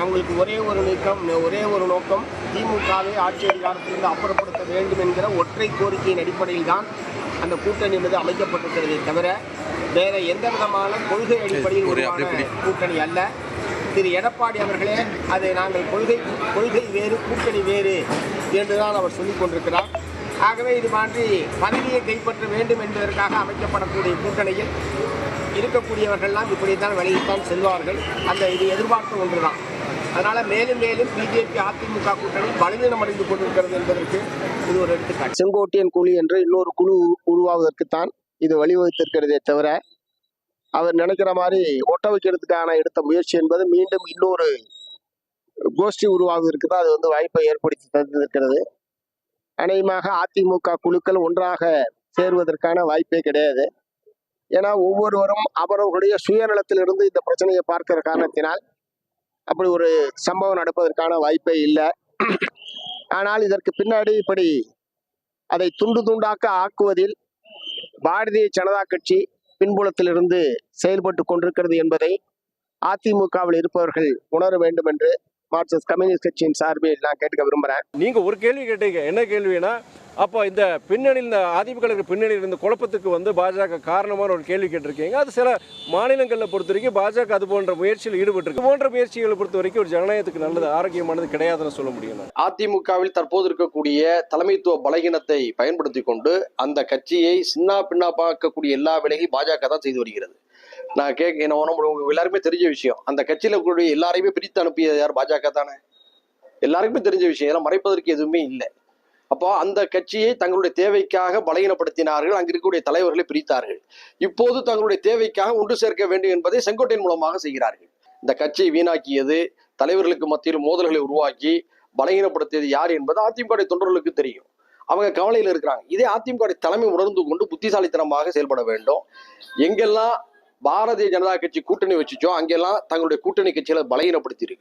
அவங்களுக்கு ஒரே ஒரு நோக்கம் திமுகவை ஆட்சி அதிகாரத்திலிருந்து அப்புறப்படுத்த வேண்டும் என்கிற ஒற்றை கோரிக்கையின் அடிப்படையில் தான் அந்த கூட்டணி என்பது அமைக்கப்பட்டிருக்கிறதே தவிர வேற எந்த விதமான கொள்கை அடிப்படையில் உருவான கூட்டணி அல்ல. திரு எடப்பாடி அவர்களே அதை நாங்கள் கொள்கை வேறு கூட்டணி வேறு என்றுதான் அவர் சொல்லிக் கொண்டிருக்கிறார். ஆகவே இது மாதிரி பதவியை கைப்பற்ற வேண்டும் என்பதற்காக அமைக்கப்படக்கூடிய கூட்டணியில் இருக்கக்கூடியவர்கள்லாம் இப்படித்தான் விலகித்தான் செல்வார்கள். இது எதிர்பார்த்த ஒன்றுதான். அதனால மேலும் மேலும் பிஜேபி அதிமுக கூட்டணி பலவீனம் அடைந்து கொண்டிருக்கிறது என்பதற்கு இது ஒரு எடுத்துக்காட்டு. செங்கோட்டையன் குழு என்று இன்னொரு குழு உருவாவதற்குத்தான் இது வழிவகுத்திருக்கிறதே தவிர அவர் நினைக்கிற மாதிரி ஒட்ட வைக்கிறதுக்கான எடுத்த முயற்சி என்பது மீண்டும் இன்னொரு கோஷ்டி உருவாவதற்கு தான் அது வாய்ப்பை ஏற்படுத்தி தந்திருக்கிறது. அநேகமாக அதிமுக குழுக்கள் ஒன்றாக சேருவதற்கான வாய்ப்பே கிடையாது. ஏன்னா ஒவ்வொருவரும் அவர்களுடைய சுயநலத்திலிருந்து இந்த பிரச்சனையை பார்க்கிற காரணத்தினால் அப்படி ஒரு சம்பவம் நடப்பதற்கான வாய்ப்பே இல்லை. ஆனால் இதற்கு பின்னாடி இப்படி அதை துண்டு துண்டாக்க ஆக்குவதில் பாரதிய ஜனதா கட்சி பின்புலத்திலிருந்து செயல்பட்டு கொண்டிருக்கிறது என்பதை அதிமுகவில் இருப்பவர்கள் உணர வேண்டும் என்று மார்க்சிஸ்ட் கம்யூனிஸ்ட் கட்சியின் சார்பில் நான் கேட்க விரும்புகிறேன். நீங்க ஒரு கேள்வி கேட்டீங்க. என்ன கேள்வினா, அப்போ இந்த பின்னணியில் இந்த அதிமுக பின்னணியில் இருந்த குழப்பத்துக்கு பாஜக காரணமான ஒரு கேள்வி கேட்டிருக்கீங்க. அது சில மாநிலங்களில் பொறுத்த வரைக்கும் பாஜக அது போன்ற முயற்சியில் ஈடுபட்டிருக்கு. போன்ற முயற்சிகளை பொறுத்த வரைக்கும் ஒரு ஜனநாயகத்துக்கு நல்லது, ஆரோக்கியமானது கிடையாதுன்னு சொல்ல முடியும். அதிமுகவில் தற்போது இருக்கக்கூடிய தலைமைத்துவ பலகீனத்தை பயன்படுத்தி கொண்டு அந்த கட்சியை சின்ன பின்னாப்பாக்கக்கூடிய எல்லா வேலையும் பாஜக தான் செய்து வருகிறது. எல்லாருமே தெரிஞ்ச விஷயம். அந்த கட்சியில கூடிய எல்லாரையுமே பிரித்து அனுப்பியது யார்? பாஜக தானே. எல்லாருக்குமே தெரிஞ்ச விஷயம். இதெல்லாம் மறைப்பதற்கு எதுவுமே இல்லை. அப்போ அந்த கட்சியை தங்களுடைய தேவைக்காக பலகீனப்படுத்தினார்கள். அங்கு இருக்கக்கூடிய தலைவர்களை பிரித்தார்கள். இப்போது தங்களுடைய தேவைக்காக ஒன்று சேர்க்க வேண்டும் என்பதை செங்கோட்டையின் மூலமாக செய்கிறார்கள். இந்த கட்சியை வீணாக்கியது, தலைவர்களுக்கு மத்தியில் மோதல்களை உருவாக்கி பலகீனப்படுத்தியது யார் என்பது அதிமுக தொண்டர்களுக்கு தெரியும். அவங்க கவலையில் இருக்கிறாங்க. இதே அதிமுக தலைமை உணர்ந்து கொண்டு புத்திசாலித்தனமாக செயல்பட வேண்டும். எங்கெல்லாம் பாரதிய ஜனதா கட்சி கூட்டணி வச்சுச்சோ அங்கெல்லாம் தங்களுடைய கூட்டணி கட்சிகளை பலகீனப்படுத்தி இருக்கு.